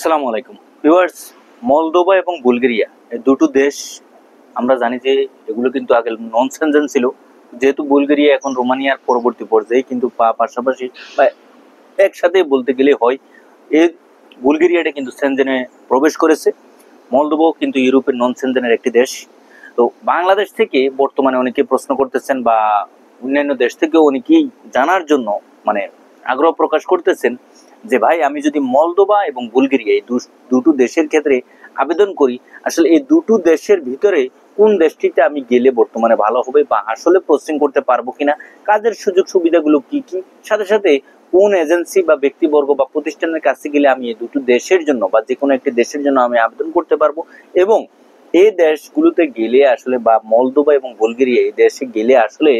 আসসালামু আলাইকুম viewers. Moldova এবং বুলগেরিয়া এই দুটো দেশ আমরা জানি যে এগুলো কিন্তু আগে নন সেনজেন ছিল, যেহেতু বুলগেরিয়া এখন রোমানিয়ার পরবর্তী পর্যায়ে কিন্তু পাশাপাশি বা একসাথে বলতে গেলে হয়। এই বুলগেরিয়াটা কিন্তু সেনজেনে প্রবেশ করেছে, মলদোভাও কিন্তু ইউরোপের নন সেনজেনের একটি দেশ। তো বাংলাদেশ থেকে বর্তমানে অনেকে প্রশ্ন করতেছেন বা অন্যান্য দেশ থেকেও অনেকেই জানার জন্য মানে আগ্রহ প্রকাশ করতেছেন যে ভাই, আমি যদি মলদোভা এবং বুলগেরিয়া এই দুটো দেশের ক্ষেত্রে আবেদন করি, আসলে এই দুটো দেশের ভিতরে কোন দেশটিতে আমি গেলে বর্তমানে ভালো হবে বা আসলে প্রসেসিং করতে পারবো কিনা, কাজের সুযোগ সুবিধাগুলো কি কি, সাথে সাথে কোন এজেন্সি বা ব্যক্তিবর্গ বা প্রতিষ্ঠানের কাছে গেলে আমি এই দুটো দেশের জন্য বা যে কোনো একটি দেশের জন্য আমি আবেদন করতে পারবো, এবং এই দেশগুলোতে গেলে আসলে বা মলদোভা এবং বুলগেরিয়া এই দেশে গেলে আসলে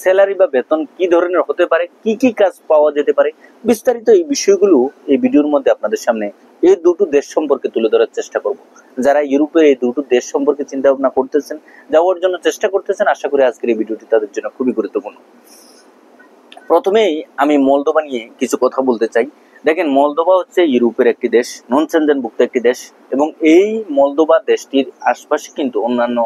স্যালারি বা বেতন কি ধরনের হতে পারে, কি কি কাজ পাওয়া যেতে পারে, বিস্তারিত এই বিষয়গুলো এই ভিডিওর মধ্যে আপনাদের সামনে এই দুটো দেশ সম্পর্কে তুলে ধরার চেষ্টা করব। যারা ইউরোপের এই দুটো দেশ সম্পর্কে চিন্তা ভাবনা করতেছেন, যাওয়ার জন্য চেষ্টা করতেছেন, আশা করি আজকের এই ভিডিওটি তাদের জন্য খুবই গুরুত্বপূর্ণ। প্রথমেই আমি মলদোভা নিয়ে কিছু কথা বলতে চাই। দেখেন, মলদোভা হচ্ছে ইউরোপের একটি দেশ, নন সেনজেনভুক্ত একটি দেশ, এবং এই মলদোভা দেশটির আশপাশে কিন্তু অন্যান্য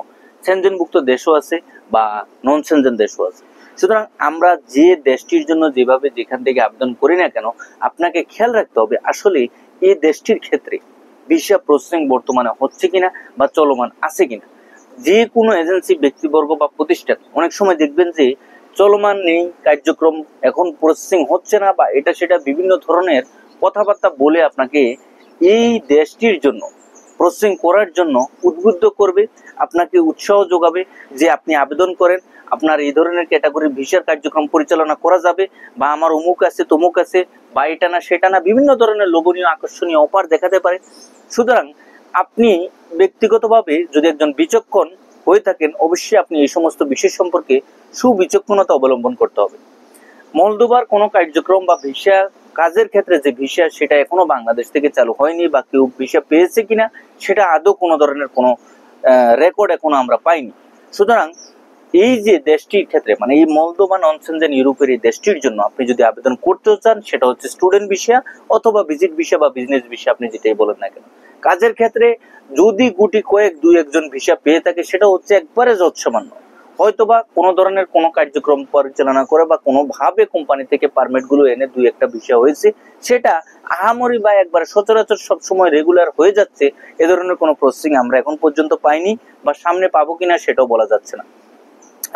সেনজেনভুক্ত দেশও আছে বা নন সেনজেন দেশও আছে। সুতরাং আমরা যে দেশটির জন্য যেভাবে যেখান থেকে আবেদন করি না কেন, আপনাকে খেয়াল রাখতে হবে আসলে এই দেশটির ক্ষেত্রে ভিসা প্রসেসিং বর্তমানে হচ্ছে কিনা বা চলমান আছে কিনা। যে কোনো এজেন্সি, ব্যক্তিবর্গ বা প্রতিষ্ঠান অনেক সময় দেখবেন যে চলমান নেই কার্যক্রম, এখন প্রসেসিং হচ্ছে না বা এটা সেটা বিভিন্ন ধরনের কথাবার্তা বলে আপনাকে এই দেশটির জন্য প্রসেসিং করার জন্য উদ্বুদ্ধ করবে, আপনাকে উৎসাহ যোগাবে যে আপনি আবেদন করেন, আপনার এই ধরনের ক্যাটাগরির ভিসার কার্যক্রম পরিচালনা করা যাবে, বা আমার অমুক আছে তমুক আছে, বা এটা না সেটা না, বিভিন্ন ধরনের লোভনীয় আকর্ষণীয় অফার দেখাতে পারে। সুতরাং আপনি ব্যক্তিগতভাবে যদি একজন বিচক্ষণ হয়ে থাকেন, অবশ্যই আপনি এই সমস্ত বিষয় সম্পর্কে সুবিচক্ষণতা অবলম্বন করতে হবে। মলদোভার কোনো কার্যক্রম বা ভিসা কাজের ক্ষেত্রে যে ভিসা, সেটা এখনো বাংলাদেশ থেকে চালু হয়নি, বা কেউ ভিসা পেয়েছে কিনা সেটা আদৌ কোনো ধরনের কোনো রেকর্ড এখনো আমরা পাইনি। সুতরাং এই যে দেশটির ক্ষেত্রে মানে এই মলদোভা নন সেনজেন ইউরোপের এই দেশটির জন্য আপনি যদি আবেদন করতে চান, সেটা হচ্ছে স্টুডেন্ট ভিসা অথবা ভিজিট ভিসা বা বিজনেস ভিসা, আপনি যেটাই বলেন না কেন। কাজের ক্ষেত্রে যদি গুটি কয়েক দুই একজন ভিসা পেয়ে থাকে, সেটা হচ্ছে একবারে যৎসামান্য, হয়তোবা কোনো ধরনের কোনো কার্যক্রম পরিচালনা করে বা কোনোভাবে কোম্পানি থেকে পারমিট গুলো এনে দুই একটা ভিসা হয়েছে, সেটা আহামরি বা একবার সচরাচর সবসময় রেগুলার হয়ে যাচ্ছে, এ ধরনের কোনো প্রসেসিং আমরা এখন পর্যন্ত পাইনি বা সামনে পাবো কিনা সেটাও বলা যাচ্ছে না।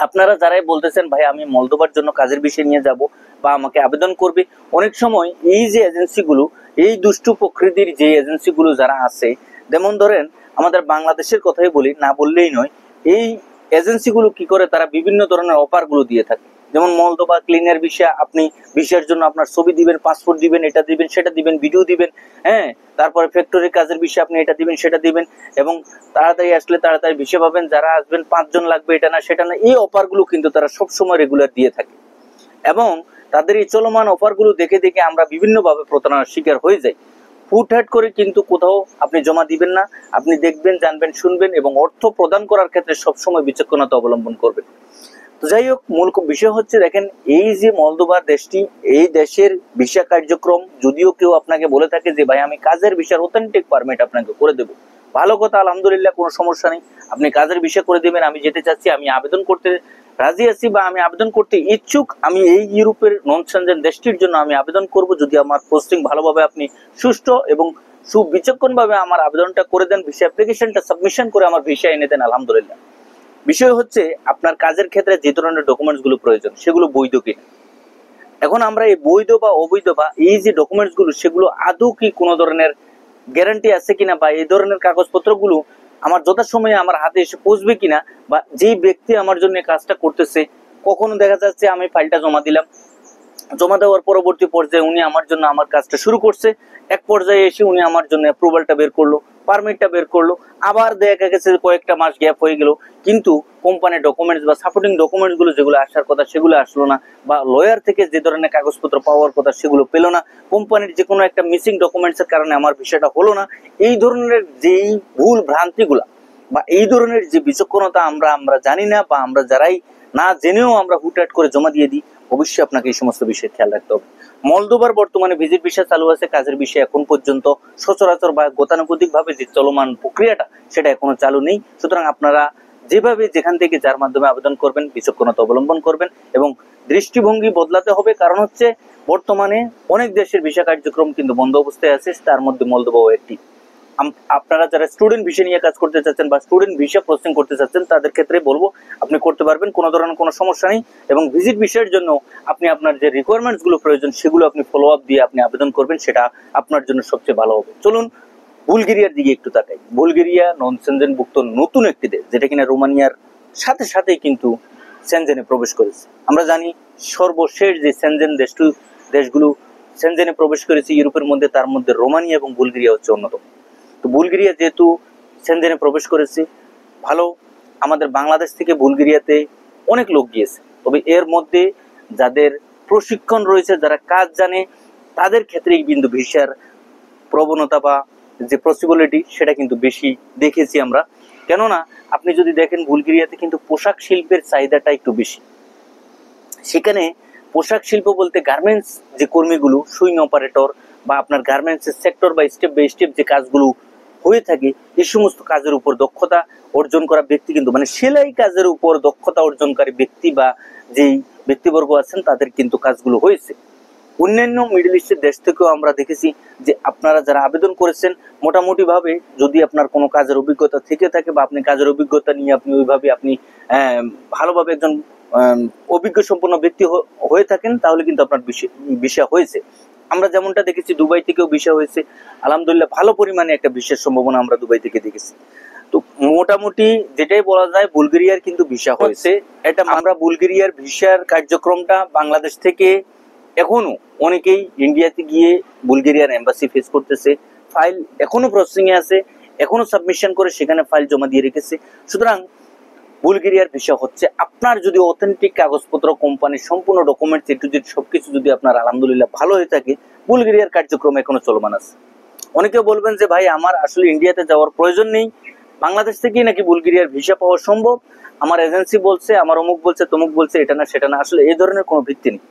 আপনারা যারাই বলতেছেন ভাই আমি মলদোভার জন্য কাজের বিষয় নিয়ে যাব বা আমাকে আবেদন করবে, অনেক সময় এই যে এজেন্সিগুলো, এই দুষ্টু প্রকৃতির যে এজেন্সিগুলো যারা আছে, যেমন ধরেন আমাদের বাংলাদেশের কথাই বলি, না বললেই নয়, এই এজেন্সিগুলো কি করে, তারা বিভিন্ন ধরনের অফার গুলো দিয়ে থাকে। যেমন মলদোভা ক্লিনার ভিসা, আপনি ভিসার জন্য আপনার ছবি দিবেন, পাসপোর্ট দিবেন, এটা দিবেন সেটা দিবেন, ভিডিও দিবেন, হ্যাঁ, তারপরে ফ্যাক্টরি কাজের বিষয় আপনি এটা দিবেন সেটা দিবেন, এবং তাড়াতাড়ি আসলে তাড়াতাড়ি ভিসা পাবেন, যারা আসবেন 5 জন লাগবে, এটা না সেটা না, এই অফার গুলো কিন্তু তারা সবসময় রেগুলার দিয়ে থাকে। এবং তাদের এই চলমান অফার গুলো দেখে দেখে আমরা বিভিন্ন ভাবে প্রতারণার শিকার হয়ে যাই। হুটহাট করে কিন্তু কোথাও আপনি জমা দিবেন না, আপনি দেখবেন, জানবেন, শুনবেন এবং অর্থ প্রদান করার ক্ষেত্রে সবসময় বিচক্ষণতা অবলম্বন করবেন। তো যাই হোক, মূল বিষয় হচ্ছে দেখেন, এই যে মলদোভা দেশটি, এই দেশের ভিসা কার্যক্রম যদিও কেউ আপনাকে বলে থাকে যে ভাই আমি কাজের ভিসার অথেন্টিক পারমিট আপনাকে করে দেবো, ভালো কথা, আলহামদুলিল্লাহ, কোনো সমস্যা নেই, আপনি কাজের ভিসা করে দিবেন, আমি যেতে চাচ্ছি, আমি আবেদন করতে রাজি আছি বা আমি আবেদন করতে ইচ্ছুক, আমি এই ইউরোপের নন সেনজেন দেশটির জন্য আমি আবেদন করব, যদি আমার পোস্টিং ভালোভাবে আপনি সুষ্ঠু এবং সুবিচক্ষণ ভাবে আমার আবেদনটা করে দেন, ভিসা অ্যাপ্লিকেশনটা সাবমিশন করে আমার ভিসা এনে দেন, আলহামদুলিল্লাহ। বিষয় হচ্ছে আপনার কাজের ক্ষেত্রে যে ধরনের ডকুমেন্টস গুলো প্রয়োজন সেগুলো বৈধ কিনা। এখন আমরা এই বৈধ বা অবৈধ বা এই যে ডকুমেন্টস গুলো, সেগুলো আদৌ কি কোনো ধরনের গ্যারান্টি আছে কিনা, বা এই ধরনের কাগজপত্র গুলো আমার যথাসময়ে আমার হাতে এসে পৌঁছবে কিনা, বা যে ব্যক্তি আমার জন্য কাজটা করতেছে, কখনো দেখা যাচ্ছে আমি ফাইলটা জমা দিলাম, জমা দেওয়ার পরবর্তী পর্যায়ে উনি আমার জন্য আমার কাজটা শুরু করছে, এক পর্যায়ে এসে উনি আমার জন্য অ্যাপ্রুভালটা বের করলো, পারমিটটা বের করলো, আবার দেখা গেছে কয়েকটা মাস গ্যাপ হয়ে গেল, কিন্তু কোম্পানির ডকুমেন্টস বা সাপোর্টিং ডকুমেন্টস গুলো যেগুলো আসার কথা সেগুলো আসলো না, বা লয়ার থেকে যে ধরনের কাগজপত্র পাওয়ার কথা সেগুলো পেলো না, কোম্পানির যে কোনো একটা মিসিং ডকুমেন্টস এর কারণে আমার বিষয়টা হলো না। এই ধরনের যেই ভুল ভ্রান্তিগুলা বা এই ধরনের যে বিচক্ষণতা আমরা জানি না, বা আমরা যারাই না জেনেও আমরা হুটহাট করে জমা দিয়ে দিই, অবশ্যই আপনাকে এই সমস্ত বিষয়ে খেয়াল রাখতে হবে। মলদোবার বর্তমানে ভিজিট ভিসা চালু আছে, কাজের বিষয় এখন পর্যন্ত সচরাচর বা গতানুগতিক ভাবে যে চলমান প্রক্রিয়াটা সেটা এখনো চালু নেই। সুতরাং আপনারা যেভাবে যেখান থেকে যার মাধ্যমে আবেদন করবেন বিচক্ষণতা অবলম্বন করবেন এবং দৃষ্টিভঙ্গি বদলাতে হবে। কারণ হচ্ছে বর্তমানে অনেক দেশের ভিসা কার্যক্রম কিন্তু বন্ধ অবস্থায় আছে, তার মধ্যে মলদোবাও একটি। আপনারা যারা স্টুডেন্ট ভিসা নিয়ে কাজ করতে চাচ্ছেন বা স্টুডেন্ট ভিসা প্রসেসিং করতে চাচ্ছেন তাদের ক্ষেত্রে বলবো আপনি করতে পারবেন, কোনো ধরনের কোনো সমস্যা নেই। এবং ভিজিট ভিসার জন্য আপনি আপনার যে রিকোয়ারমেন্টস গুলো প্রয়োজন সেগুলো আপনি ফলো আপ দিয়ে আপনি আবেদন করবেন, সেটা আপনার জন্য সবচেয়ে ভালো হবে। চলুন বুলগেরিয়ার দিকে একটু তাকাই। বুলগেরিয়া নন সেনজেনভুক্ত নতুন একটি দেশ, যেটা কিনা রোমানিয়ার সাথে সাথেই কিন্তু সেনজেনে প্রবেশ করেছে। আমরা জানি সর্বশেষ যে সেনজেন দেশগুলো সেনজেনে প্রবেশ করেছে ইউরোপের মধ্যে, তার মধ্যে রোমানিয়া এবং বুলগেরিয়া হচ্ছে অন্যতম। তো বুলগেরিয়া যেহেতু সেনজেনে প্রবেশ করেছে, ভালো, আমাদের বাংলাদেশ থেকে বুলগেরিয়াতে অনেক লোক গিয়েছে। তবে এর মধ্যে যাদের প্রশিক্ষণ রয়েছে, যারা কাজ জানে, তাদের ক্ষেত্রেই কিন্তু ভিসার প্রবণতা বা যে পসিবিলিটি সেটা কিন্তু বেশি দেখেছি আমরা। কেননা আপনি যদি দেখেন বুলগেরিয়াতে কিন্তু পোশাক শিল্পের চাহিদাটা একটু বেশি। সেখানে পোশাক শিল্প বলতে গার্মেন্টস যে কর্মীগুলো, সুইং অপারেটর বা আপনার গার্মেন্টস সেক্টর বা স্টেপ বাই স্টেপ যে কাজগুলো হয়ে থাকে, এই সমস্ত কাজের উপর দক্ষতা অর্জন করা ব্যক্তি কিন্তু মানে সেলাই কাজের উপর দক্ষতা অর্জনকারী ব্যক্তি বা যেই ব্যক্তিবর্গ আছেন তাদের কিন্তু কাজগুলো হয়েছে। অন্যান্য মিডল ইস্টের দেশ থেকেও আমরা দেখেছি যে আপনারা যারা আবেদন করেছেন মোটামুটি ভাবে যদি আপনার কোনো কাজের অভিজ্ঞতা থেকে থাকে বা আপনি কাজের অভিজ্ঞতা নিয়ে আপনি ওইভাবে আপনি ভালোভাবে একজন অভিজ্ঞ সম্পন্ন ব্যক্তি হয়ে থাকেন, তাহলে কিন্তু আপনার ভিসা হয়েছে। আমরা যেমনটা দেখেছি দুবাই থেকেও ভিসা হয়েছে, আলহামদুলিল্লাহ ভালো পরিমাণে একটা ভিসার সম্ভাবনা আমরা দুবাই থেকে দেখেছি। তো মোটামুটি যেটাই বলা যায় বুলগেরিয়ার কিন্তু ভিসা হয়েছে। এটা আমরা বুলগেরিয়ার ভিসার কার্যক্রমটা বাংলাদেশ থেকে এখনো অনেকেই ইন্ডিয়াতে গিয়ে বুলগেরিয়ার এম্বাসি ফেস করতেছে, ফাইল এখনো প্রসেসিং এ আছে, এখনো সাবমিশন করে সেখানে ফাইল জমা দিয়ে রেখেছে। সুতরাং বুলগেরিয়ার ভিসা হচ্ছে আপনার যদি অথেন্টিক কাগজপত্র, কোম্পানির সম্পূর্ণ ডকুমেন্টস এ টু জেড সবকিছু যদি আপনার আলহামদুলিল্লাহ ভালো হয়ে থাকে, বুলগেরিয়ার কার্যক্রম এখনো চলমান আছে। অনেকে বলবেন যে ভাই আমার আসলে ইন্ডিয়াতে যাওয়ার প্রয়োজন নেই, বাংলাদেশ থেকেই নাকি বুলগেরিয়ার ভিসা পাওয়া সম্ভব, আমার এজেন্সি বলছে, আমার অমুক বলছে, তমুক বলছে, এটা না সেটা না। আসলে এই ধরনের কোনো ভিত্তি নেই।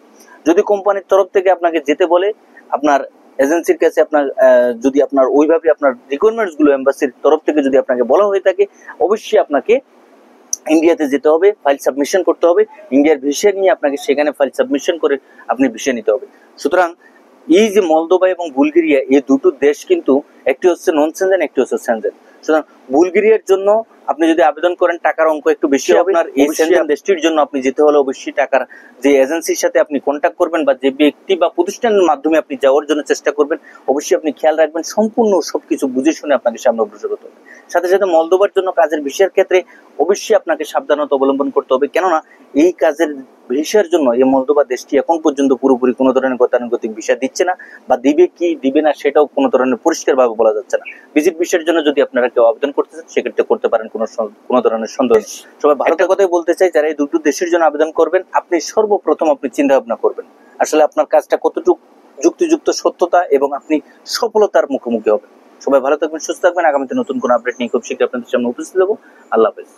যদি কোম্পানির তরফ থেকে আপনাকে যেতে বলে, আপনার এজেন্সির কাছে আপনার যদি আপনার ওইভাবে আপনার রিকোয়ারমেন্টস গুলো এম্বাসির তরফ থেকে যদি আপনাকে বলা হয়ে থাকে, অবশ্যই আপনাকে ইন্ডিয়াতে যেতে হবে, ফাইল সাবমিশন করতে হবে, ইন্ডিয়ার ভিসা নিয়ে আপনাকে সেখানে ফাইল সাবমিশন করে আপনি ভিসা নিতে হবে। সুতরাং এই যে মলদোভা এবং বুলগেরিয়া এই দুটো দেশ কিন্তু একটি হচ্ছে নন সেনজেন, একটি হচ্ছে সেনজেন। সুতরাং বুলগেরিয়ার জন্য আপনি যদি আবেদন করেন টাকার অঙ্ক একটু বেশি হবে। আপনার এই সেনজেন দেশটির জন্য আপনি যেতে হলে অবশ্যই টাকার যে এজেন্সির সাথে আপনি কন্ট্যাক্ট করবেন বা যে ব্যক্তি বা প্রতিষ্ঠানের মাধ্যমে আপনি যাওয়ার জন্য চেষ্টা করবেন, অবশ্যই আপনি খেয়াল রাখবেন সম্পূর্ণ সবকিছু বুঝে শুনে আপনাকে সামনে অগ্রসর হতে হবে। সাথে সাথে মলদোভার জন্য কাজের ভিসার ক্ষেত্রে অবশ্যই আপনাকে সাবধানতা অবলম্বন করতে হবে। কেননা এই কাজের ভিসার জন্য এই মলদোভা দেশটি এখন পর্যন্ত পুরোপুরি কোনো ধরনের গতানুগতিক ভিসা দিচ্ছে না, বা দিবে কি দিবে না সেটাও কোনো ধরনের পরিষ্কার ভাবে বলা যাচ্ছে না। ভিজিট ভিসার জন্য যদি আপনারা কেউ আবেদন করতে চান সেক্ষেত্রে করতে পারেন, কোনো ধরনের সন্দেহ নেই। সবাই ভালো একটা কথাই বলতে চাই, যারা এই দুটো দেশের জন্য আবেদন করবেন আপনি সর্বপ্রথম আপনি চিন্তা ভাবনা করবেন আসলে আপনার কাজটা কতটুকু যুক্তিযুক্ত, সত্যতা এবং আপনি সফলতার মুখোমুখি হবেন। সবাই ভালো থাকবেন, সুস্থ থাকবেন। আগামীতে নতুন কোনো আপডেট নিয়ে খুব শীঘ্রই আপনাদের সামনে উপস্থিত হবো। আল্লাহ হাফেজ।